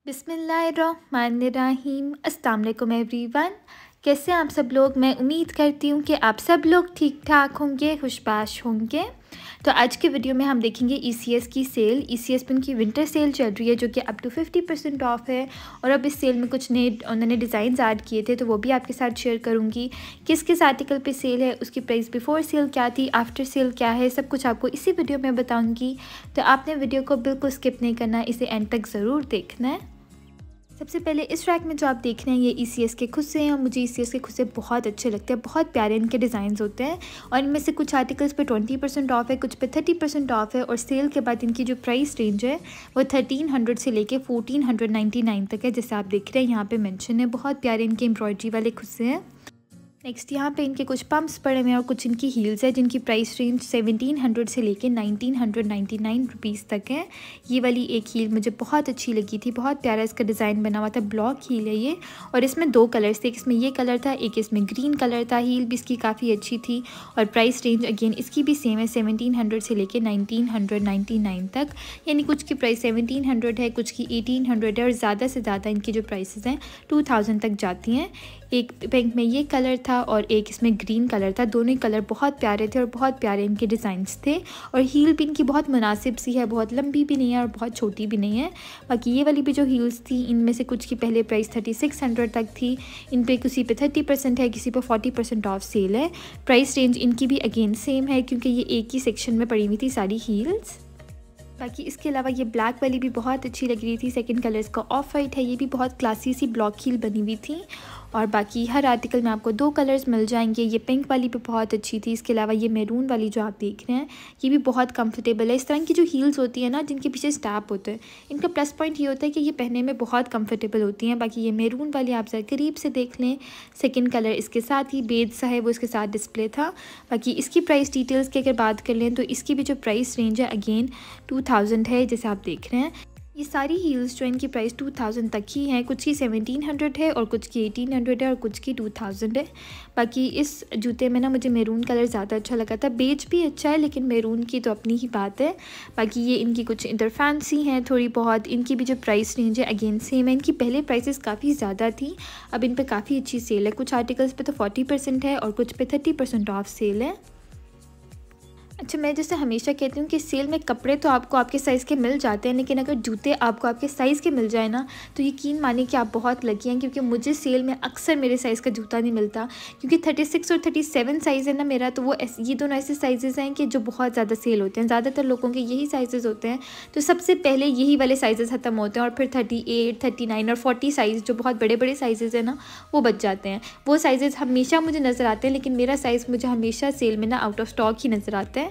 बिस्मिल्लाहिर्रहमानिर्रहीम। अस्सलाम वालेकुम एवरीवन। कैसे हैं आप सब लोग। मैं उम्मीद करती हूँ कि आप सब लोग ठीक ठाक होंगे, खुशबाश होंगे। तो आज के वीडियो में हम देखेंगे ECS की सेल। ECS पे उनकी विंटर सेल चल रही है जो कि अप टू 50% ऑफ है। और अब इस सेल में कुछ नए उन्होंने डिज़ाइंस ऐड किए थे, तो वो भी आपके साथ शेयर करूँगी। किस किस आर्टिकल पे सेल है, उसकी प्राइस बिफोर सेल क्या थी, आफ्टर सेल क्या है, सब कुछ आपको इसी वीडियो में बताऊँगी। तो आपने वीडियो को बिल्कुल स्किप नहीं करना, इसे एंड तक ज़रूर देखना है। सबसे पहले इस रैक में जो आप देख रहे हैं ये ECS के खुस्से हैं और मुझे ECS के खुस्से बहुत अच्छे लगते हैं। बहुत प्यारे इनके डिज़ाइंस होते हैं और इनमें से कुछ आर्टिकल्स पे 20% ऑफ है, कुछ पे 30% ऑफ है। और सेल के बाद इनकी जो प्राइस रेंज है वो 1300 से लेके 1499 तक है। जैसे आप देख रहे हैं यहाँ पे मेंशन है। बहुत प्यारे इनके एम्ब्रॉयडरी वाले खुस्से हैं। नेक्स्ट यहाँ पे इनके कुछ पम्प्स पड़े हुए हैं और कुछ इनकी हील्स है जिनकी प्राइस रेंज 1700 से लेके 1999 रुपीज़ तक है। ये वाली एक हील मुझे बहुत अच्छी लगी थी, बहुत प्यारा इसका डिज़ाइन बना हुआ था। ब्लॉक हील है ये और इसमें दो कलर्स थे, एक इसमें ये कलर था, एक इसमें ग्रीन कलर था। हील भी इसकी काफ़ी अच्छी थी और प्राइस रेंज अगेन इसकी भी सेम है, 1700 से लेके 1999 तक। यानी कुछ की प्राइस 1700 है, कुछ की 1800 है और ज़्यादा से ज़्यादा इनकी जो प्राइसेस हैं 2000 तक जाती हैं। एक पिंक में ये कलर था और एक इसमें ग्रीन कलर था। दोनों ही कलर बहुत प्यारे थे और बहुत प्यारे इनके डिज़ाइंस थे। और हील भी इनकी बहुत मुनासिब सी है, बहुत लंबी भी नहीं है और बहुत छोटी भी नहीं है। बाकी ये वाली भी जो हील्स थी इनमें से कुछ की पहले प्राइस 3600 तक थी। इन पे किसी पे 30% है, किसी पे 40% ऑफ सेल है। प्राइस रेंज इनकी भी अगेन सेम है क्योंकि ये एक ही सेक्शन में पड़ी हुई थी सारी हील्स। बाकी इसके अलावा ये ब्लैक वाली भी बहुत अच्छी लग रही थी। सेकंड कलर इसका ऑफ वाइट है। ये भी बहुत क्लासी सी ब्लॉक हील बनी हुई थी। और बाकी हर आर्टिकल में आपको दो कलर्स मिल जाएंगे। ये पिंक वाली भी बहुत अच्छी थी। इसके अलावा ये मैरून वाली जो आप देख रहे हैं ये भी बहुत कंफर्टेबल है। इस तरह की जो हील्स होती है ना जिनके पीछे स्टैप होते हैं, इनका प्लस पॉइंट ये होता है कि ये पहनने में बहुत कंफर्टेबल होती हैं। बाकी ये मैरून वाली आप जरा करीब से देख लें। सेकेंड कलर इसके साथ ही बेज सा है वो इसके साथ डिस्प्ले था। बाकी इसकी प्राइस डिटेल्स की अगर बात कर लें तो इसकी भी जो प्राइस रेंज है अगेन 2000 है। जैसे आप देख रहे हैं ये सारी हील्स जो इनकी प्राइस 2000 तक ही है। कुछ की 1700 है और कुछ की 1800 है और कुछ की 2000 है। बाकी इस जूते में ना मुझे मैरून कलर ज़्यादा अच्छा लगा था। बेज भी अच्छा है लेकिन मैरून की तो अपनी ही बात है। बाकी ये इनकी कुछ इधर फैंसी हैं थोड़ी बहुत। इनकी भी जो प्राइस रेंज है अगेन सेम है। इनकी पहले प्राइसेस काफ़ी ज़्यादा थी, अब इन पर काफ़ी अच्छी सेल है। कुछ आर्टिकल्स पे तो 40% है और कुछ पे 30% ऑफ सेल है। अच्छा, मैं जैसे हमेशा कहती हूँ कि सेल में कपड़े तो आपको आपके साइज़ के मिल जाते हैं, लेकिन अगर जूते आपको आपके साइज़ के मिल जाए ना तो यकीन मानिए कि आप बहुत लकी हैं। क्योंकि मुझे सेल में अक्सर मेरे साइज़ का जूता नहीं मिलता क्योंकि 36 और 37 साइज़ है ना मेरा, तो वो ये दोनों ऐसे साइज़ हैं कि जो बहुत ज़्यादा सेल होते हैं। ज़्यादातर लोगों के यही साइज़ होते हैं, तो सबसे पहले यही वाले साइज़ ख़त्म होते हैं और फिर 38, 39 और 40 साइज़ जो बहुत बड़े बड़े साइज़ हैं ना वो बच जाते हैं। वो साइज़ हमेशा मुझे नज़र आते हैं, लेकिन मेरा साइज़ मुझे हमेशा सेल में ना आउट ऑफ स्टॉक ही नज़र आता है।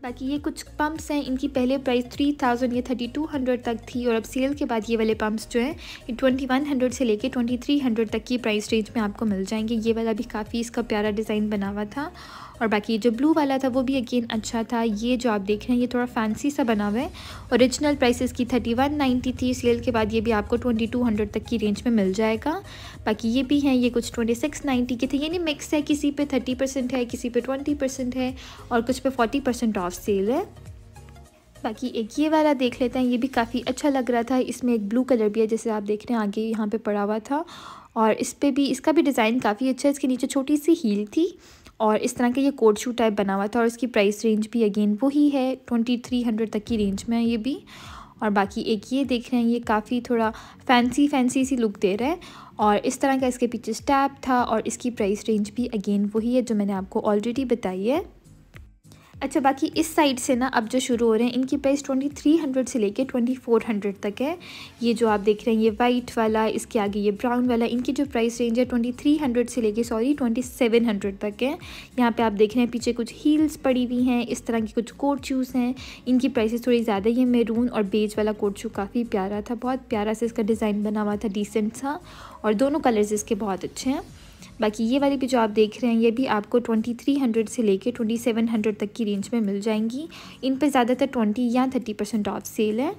बाकी ये कुछ पम्प्स हैं, इनकी पहले प्राइस 3000 या 3200 तक थी और अब सेल के बाद ये वाले पम्प्स जो हैं ये 2100 से लेके 2300 तक की प्राइस रेंज में आपको मिल जाएंगे। ये वाला भी काफ़ी इसका प्यारा डिज़ाइन बना हुआ था। और बाकी जो ब्लू वाला था वो भी अगेन अच्छा था। ये जो आप देख रहे हैं ये थोड़ा फैंसी सा बना हुआ है। ओरिजिनल प्राइस इसकी 3190 थी, सेल के बाद ये भी आपको 2200 तक की रेंज में मिल जाएगा। बाकी ये भी हैं, ये कुछ 2690 के थे। यानी मिक्स है, किसी पे 30% है, किसी पे 20% है और कुछ पे 40% ऑफ सेल है। बाकी एक ये वाला देख लेते हैं, ये भी काफ़ी अच्छा लग रहा था। इसमें एक ब्लू कलर भी है जैसे आप देख रहे हैं आगे यहाँ पे पड़ा हुआ था। और इस पे भी इसका भी डिज़ाइन काफ़ी अच्छा है। इसके नीचे छोटी सी हील थी और इस तरह का ये कोट शू टाइप बना हुआ था और इसकी प्राइस रेंज भी अगेन वही है, 2300 तक की रेंज में है ये भी। और बाकी एक ये देख रहे हैं, ये काफ़ी थोड़ा फैंसी सी लुक दे रहा है और इस तरह का इसके पीछे स्टैप था और इसकी प्राइस रेंज भी अगेन वही है जो मैंने आपको ऑलरेडी बताई है। अच्छा, बाकी इस साइड से ना अब जो शुरू हो रहे हैं इनकी प्राइस 2300 से लेके 2400 तक है। ये जो आप देख रहे हैं ये वाइट वाला, इसके आगे ये ब्राउन वाला, इनकी जो प्राइस रेंज है 2300 से लेके 2700 तक है। यहाँ पे आप देख रहे हैं पीछे कुछ हील्स पड़ी हुई हैं, इस तरह की कुछ कोट शूज़ हैं। इनकी प्राइसेस थोड़ी ज़्यादा ही है। मैरून और बेज वाला कोट शू काफ़ी प्यारा था, बहुत प्यारा सा इसका डिज़ाइन बना हुआ था, डिसेंट सा, और दोनों कलर्स इसके बहुत अच्छे हैं। बाकी ये वाली भी जो आप देख रहे हैं ये भी आपको 2300 से लेके 2700 तक की रेंज में मिल जाएंगी। इन पे ज़्यादातर 20 या 30% ऑफ सेल है।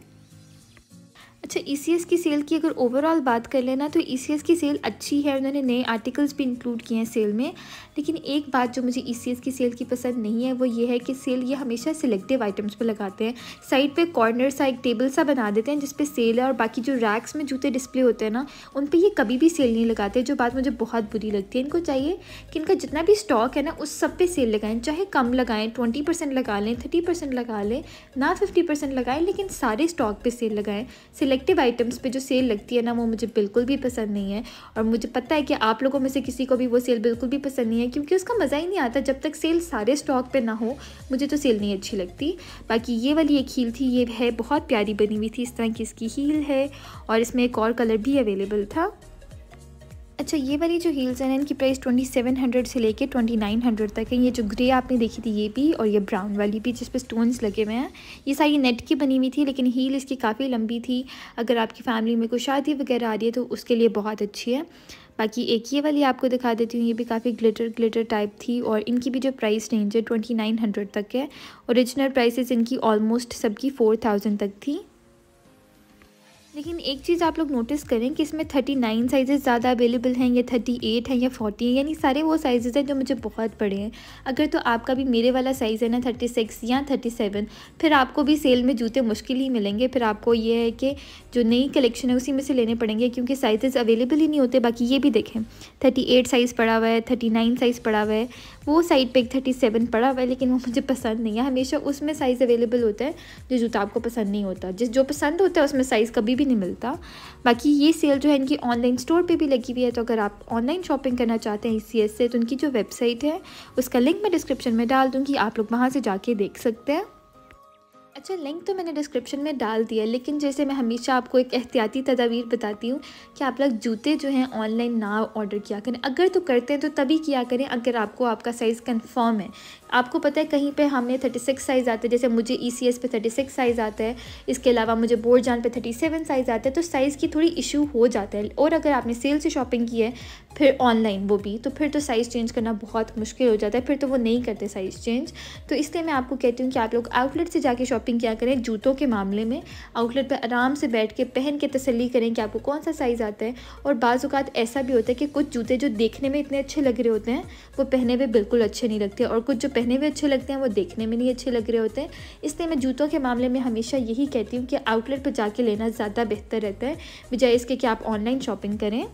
अच्छा, ईसीएस की सेल की अगर ओवरऑल बात कर लेना तो ईसीएस की सेल अच्छी है, उन्होंने नए आर्टिकल्स भी इंक्लूड किए हैं सेल में। लेकिन एक बात जो मुझे ईसीएस की सेल की पसंद नहीं है वो ये है कि सेल ये हमेशा सिलेक्टिव आइटम्स पे लगाते हैं। साइड पे कॉर्नर सा एक टेबल सा बना देते हैं जिस पे सेल है, और बाकी जो रैक्स में जूते डिस्प्ले होते हैं ना उन पर ये कभी भी सेल नहीं लगाते, जो बात मुझे बहुत बुरी लगती है। इनको चाहिए कि इनका जितना भी स्टॉक है ना उस सब पे सेल लगाएं, चाहे कम लगाएं, 20% लगा लें, 30% लगा लें, ना 50% लगाएं, लेकिन सारे स्टॉक पे सेल लगाएं। सिलेक्टिव आइटम्स पे जो सेल लगती है ना वो मुझे बिल्कुल भी पसंद नहीं है, और मुझे पता है कि आप लोगों में से किसी को भी वो सेल बिल्कुल भी पसंद नहीं है, क्योंकि उसका मज़ा ही नहीं आता जब तक सेल सारे स्टॉक पे ना हो। मुझे तो सेल नहीं अच्छी लगती। बाकी ये वाली एक हील थी, ये है बहुत प्यारी बनी हुई थी, इस तरह की इसकी हील है, और इसमें एक और कलर भी अवेलेबल था। अच्छा, ये वाली जो हील्स हैं इनकी प्राइस 2700 से लेके 2900 तक है। ये जो ग्रे आपने देखी थी ये भी, और ये ब्राउन वाली भी जिस पे स्टोन्स लगे हुए हैं, ये सारी नेट की बनी हुई थी, लेकिन हील इसकी काफ़ी लंबी थी। अगर आपकी फैमिली में कोई शादी वगैरह आ रही है तो उसके लिए बहुत अच्छी है। बाकी एक ये वाली आपको दिखा देती हूँ, ये भी काफ़ी ग्लिटर टाइप थी, और इनकी भी जो प्राइस रेंज है 2900 तक है। ओरिजिनल प्राइसेस इनकी ऑलमोस्ट सबकी 4000 तक थी। लेकिन एक चीज़ आप लोग नोटिस करें कि इसमें 39 साइज़ ज़्यादा अवेलेबल हैं, या 38 हैं, या 40 हैं, यानी सारे वो साइज़ हैं जो मुझे बहुत बड़े हैं। अगर तो आपका भी मेरे वाला साइज़ है ना 36 या 37, फिर आपको भी सेल में जूते मुश्किल ही मिलेंगे। फिर आपको ये है कि जो नई कलेक्शन है उसी में से लेने पड़ेंगे, क्योंकि साइज़ अवेलेबल ही नहीं होते। बाकी ये भी देखें 38 साइज़ पड़ा हुआ है, 39 साइज़ पड़ा हुआ है, वो साइड पे एक 37 पड़ा हुआ है, लेकिन वो मुझे पसंद नहीं है। हमेशा उसमें साइज़ अवेलेबल होता है जो जूता आपको पसंद नहीं होता, जो पसंद होता है उसमें साइज़ कभी भी नहीं मिलता। बाकी ये सेल जो है इनकी ऑनलाइन स्टोर पे भी लगी हुई है, तो अगर आप ऑनलाइन शॉपिंग करना चाहते हैं ईसीएस से तो उनकी जो वेबसाइट है उसका लिंक मैं डिस्क्रिप्शन में डाल दूँगी, आप लोग वहाँ से जाके देख सकते हैं। अच्छा, लिंक तो मैंने डिस्क्रिप्शन में डाल दिया, लेकिन जैसे मैं हमेशा आपको एक एहतियाती तदाबीर बताती हूँ कि आप लोग जूते जो हैं ऑनलाइन ना ऑर्डर किया करें। अगर तो करते हैं तो तभी किया करें अगर आपको आपका साइज़ कंफर्म है। आपको पता है कहीं पे हमें 36 साइज़ आता है, जैसे मुझे ईसीएस पे 36 साइज़ आता है, इसके अलावा मुझे बोरजान पे 37 साइज़ आता है, तो साइज़ की थोड़ी इशू हो जाता है। और अगर आपने सेल से शॉपिंग की है फिर ऑनलाइन वो भी, तो फिर तो साइज़ चेंज करना बहुत मुश्किल हो जाता है, फिर तो वो नहीं करते साइज़ चेंज। तो इसलिए मैं आपको कहती हूँ कि आप लोग आउटलेट से जाके शॉपिंग किया करें। जूतों के मामले में आउटलेट पर आराम से बैठ के पहन के तसल्ली करें कि आपको कौन सा साइज़ आता है। और बाज़ औक़ात ऐसा भी होता है कि कुछ जूते जो देखने में इतने अच्छे लग रहे होते हैं वो पहने हुए बिल्कुल अच्छे नहीं लगते, और कुछ जो पहने हुए अच्छे लगते हैं वो देखने में नहीं अच्छे लग रहे होते हैं। इसलिए मैं जूतों के मामले में हमेशा यही कहती हूँ कि आउटलेट पर जाके लेना ज़्यादा बेहतर रहता है, बजाय इसके कि आप ऑनलाइन शॉपिंग करें।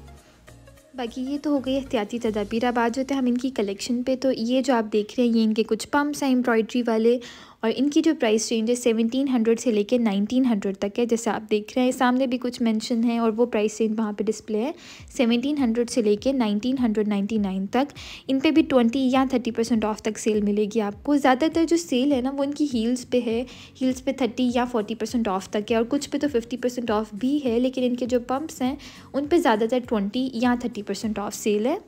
बाकी ये तो हो गई एहतियाती तदाबीर। अब आ जाते हैं हम इनकी कलेक्शन पे। तो ये जो आप देख रहे हैं ये इनके कुछ पम्प्स हैं एम्ब्रॉयडरी वाले, और इनकी जो प्राइस रेंज है 1700 से लेके 1900 तक है। जैसे आप देख रहे हैं सामने भी कुछ मेंशन है, और वो प्राइस रेंज वहाँ पे डिस्प्ले है 1700 से लेके 1999 तक। इन पे भी 20 या 30% ऑफ तक सेल मिलेगी आपको। ज़्यादातर जो सेल है ना वो इनकी हील्स पे है, हील्स पे 30 या 40% ऑफ तक है, और कुछ पे तो 50% ऑफ भी है। लेकिन इनके जो पम्प्स हैं उन पे ज़्यादातर 20 या 30% ऑफ सेल है।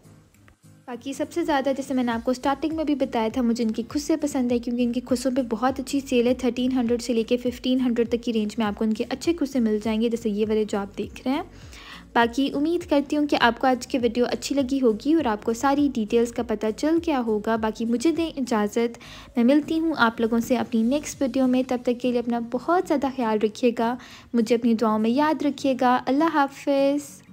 बाकी सबसे ज़्यादा जैसे मैंने आपको स्टार्टिंग में भी बताया था मुझे इनकी खुस्से पसंद है, क्योंकि इनकी खुस्सों पे बहुत अच्छी सेल है। 1300 से लेके 1500 तक की रेंज में आपको इनके अच्छे खुस्से मिल जाएंगे, जैसे ये वाले जो आप देख रहे हैं। बाकी उम्मीद करती हूँ कि आपको आज की वीडियो अच्छी लगी होगी और आपको सारी डिटेल्स का पता चल गया होगा। बाकी मुझे दें इजाज़त, मैं मिलती हूँ आप लोगों से अपनी नेक्स्ट वीडियो में। तब तक के लिए अपना बहुत ज़्यादा ख्याल रखिएगा, मुझे अपनी दुआओं में याद रखिएगा। अल्लाह हाफ़िज़।